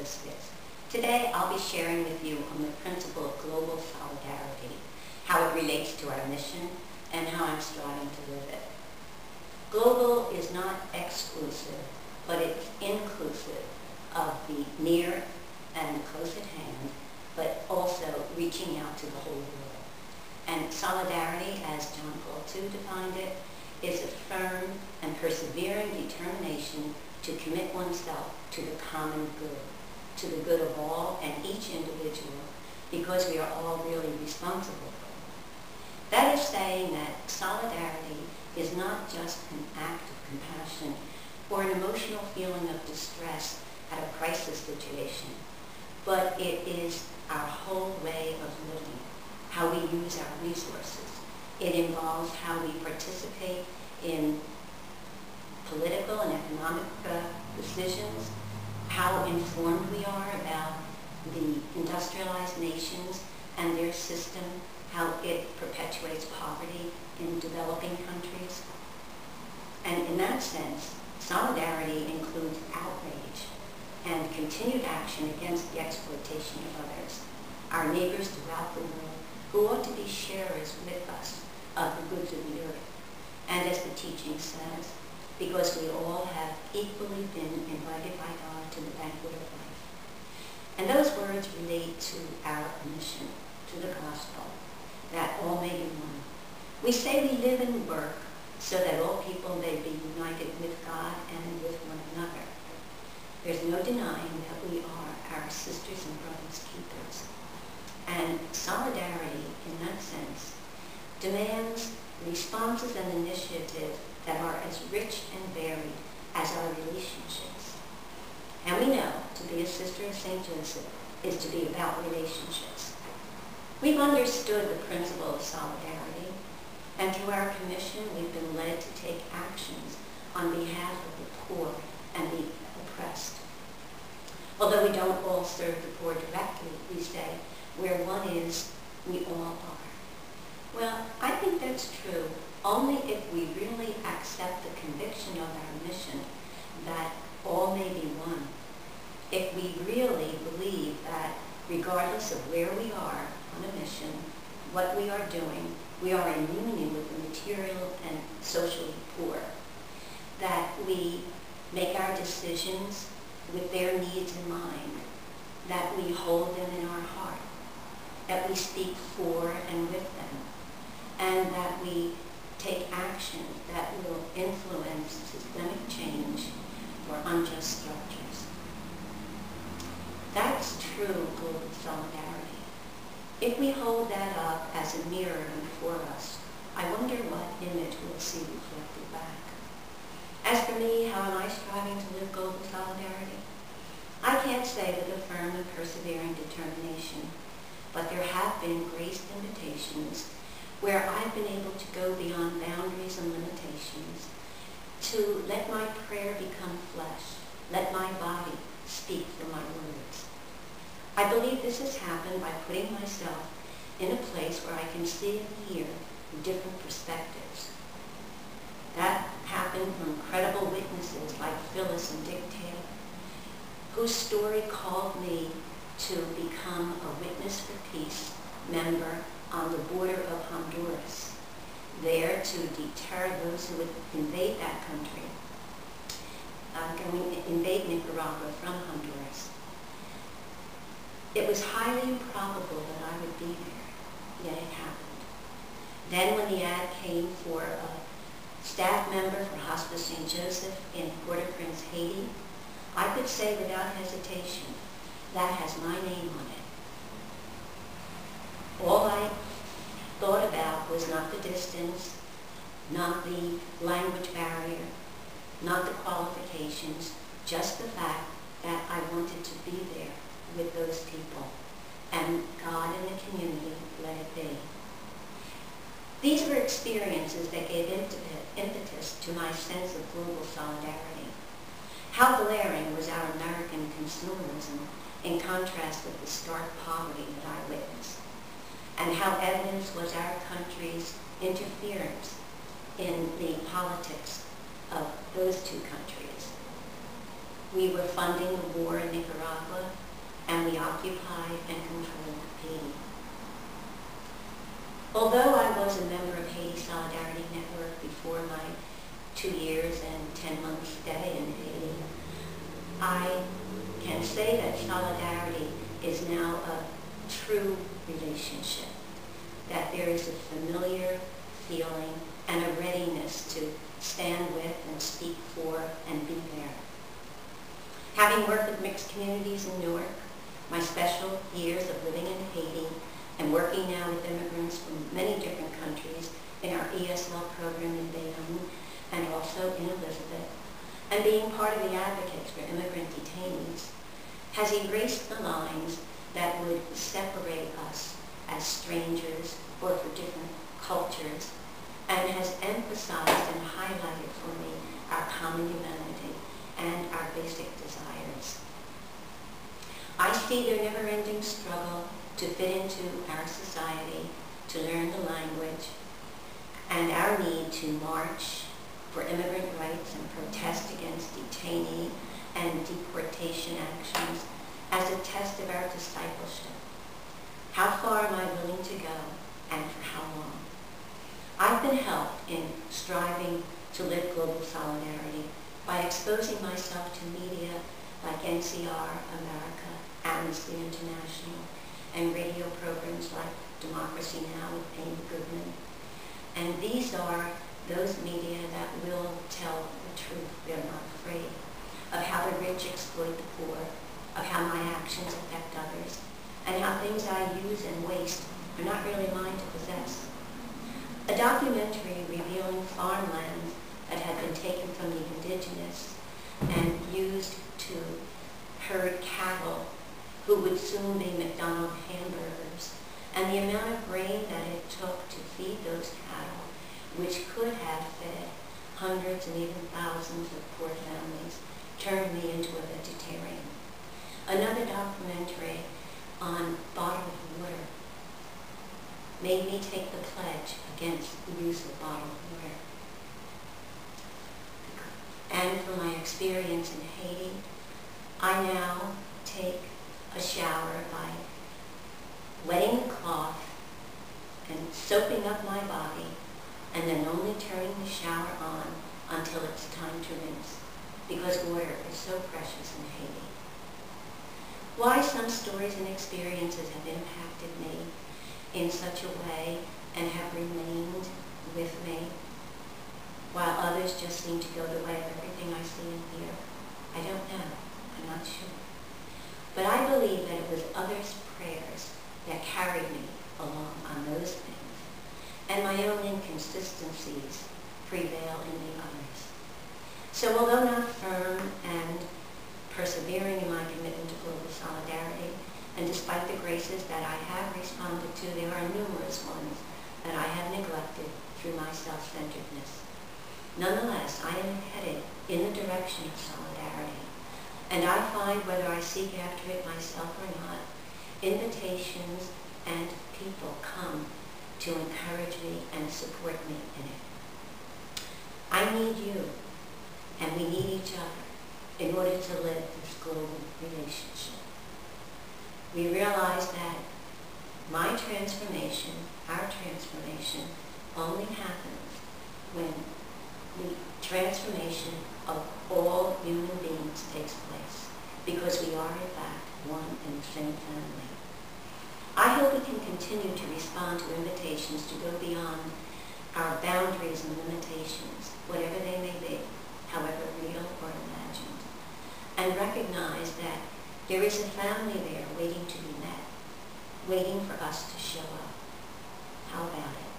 Associates. Today I'll be sharing with you on the principle of global solidarity, how it relates to our mission, and how I'm striving to live it. Global is not exclusive, but it's inclusive of the near and close at hand, but also reaching out to the whole world. And solidarity, as John Paul II defined it, is a firm and persevering determination to commit oneself to the common good, to the good of all and each individual, because we are all really responsible for it. That is saying that solidarity is not just an act of compassion or an emotional feeling of distress at a crisis situation, but it is our whole way of living, how we use our resources. It involves how we participate in political and economic decisions, how informed we are about the industrialized nations and their system, how it perpetuates poverty in developing countries. And in that sense, solidarity includes outrage and continued action against the exploitation of others, our neighbors throughout the world, who ought to be sharers with us of the goods of the earth. And as the teaching says, because we all have equally been invited by God to the banquet of life. And those words relate to our mission, to the gospel, that all may be one. We say we live and work so that all people may be united with God and with one another. There's no denying that we are our sisters and brothers keepers. And solidarity, in that sense, demands responses and initiatives that are as rich and varied as our relationships. And we know to be a sister of St. Joseph is to be about relationships. We've understood the principle of solidarity, and through our commission we've been led to take actions on behalf of the poor and the oppressed. Although we don't all serve the poor directly, we say, where one is, we all are. Well, I think that's true only if we really accept the conviction of our mission that all may be one. If we really believe that regardless of where we are on a mission, what we are doing, we are in union with the material and socially poor, that we make our decisions with their needs in mind, that we hold them in our heart, that we speak for and with them, and that we take action that will influence systemic change for unjust structures. That's true global solidarity. If we hold that up as a mirror before us, I wonder what image we'll see reflected back. As for me, how am I striving to live global solidarity? I can't say with a firm and persevering determination, but there have been graced invitations where I've been able to go beyond boundaries and limitations, to let my prayer become flesh, let my body speak for my words. I believe this has happened by putting myself in a place where I can see and hear different perspectives. That happened from credible witnesses like Phyllis and Dick Taylor, whose story called me to become a Witness for Peace member on the border of Honduras, there to deter those who would invade that country, invade Nicaragua from Honduras. It was highly improbable that I would be there, yet it happened. Then when the ad came for a staff member for Hospice St. Joseph in Port-au-Prince, Haiti, I could say without hesitation, that has my name on it. All I thought about was not the distance, not the language barrier, not the qualifications, just the fact that I wanted to be there with those people, and God and the community let it be. These were experiences that gave impetus to my sense of global solidarity. How glaring was our American consumerism in contrast with the stark poverty that I witnessed, and how evident was our country's interference in the politics of those two countries. We were funding the war in Nicaragua, and we occupied and controlled Haiti. Although I was a member of Haiti Solidarity Network before my 2 years and 10 months stay in Haiti, I can say that solidarity is now a true relationship, that there is a familiar feeling and a readiness to stand with and speak for and be there. Having worked with mixed communities in Newark, my special years of living in Haiti and working now with immigrants from many different countries in our ESL program in Bayonne and also in Elizabeth, and being part of the advocates for immigrant detainees, has erased the lines that would separate us as strangers or for different cultures, and has emphasized and highlighted for me our common humanity and our basic desires. I see their never-ending struggle to fit into our society, to learn the language, and our need to march for immigrant rights and protest against detainee and deportation actions as a test of our discipleship. How far am I willing to go, and for how long? I've been helped in striving to live global solidarity by exposing myself to media like NCR America, Amnesty International, and radio programs like Democracy Now! With Amy Goodman. And these are those media that will tell the truth, they're not afraid, of how the rich exploit the poor, of how my actions affect others, and how things I use and waste are not really mine to possess. A documentary revealing farmlands that had been taken from the indigenous and used to herd cattle who would soon be McDonald's hamburgers, and the amount of grain that it took to feed those cattle, which could have fed hundreds and even thousands of poor families, turned me into a vegetarian. Another documentary on bottled water made me take the pledge against the use of bottled water. And from my experience in Haiti, I now take a shower by wetting the cloth and soaping up my body, and then only turning the shower on until it's time to rinse, because water is so precious in Haiti. Why some stories and experiences have impacted me in such a way and have remained with me, while others just seem to go the way of everything I see and hear, I don't know. I'm not sure. But I believe that it was others' prayers that carried me along on those things, and my own inconsistencies prevail in the others. So although not firm and persevering in my commitment to global solidarity, and despite the graces that I have responded to, there are numerous ones that I have neglected through my self-centeredness. Nonetheless, I am headed in the direction of solidarity, and I find, whether I seek after it myself or not, invitations and people come to encourage me and support me in it. I need you, and we need each other in order to live this global relationship. We realize that my transformation, our transformation, only happens when the transformation of all human beings takes place, because we are, in fact, one and the same family. I hope we can continue to respond to invitations to go beyond our boundaries and limitations, whatever they may be, however real or imagined, and recognize that there is a family there waiting to be met, waiting for us to show up. How about it?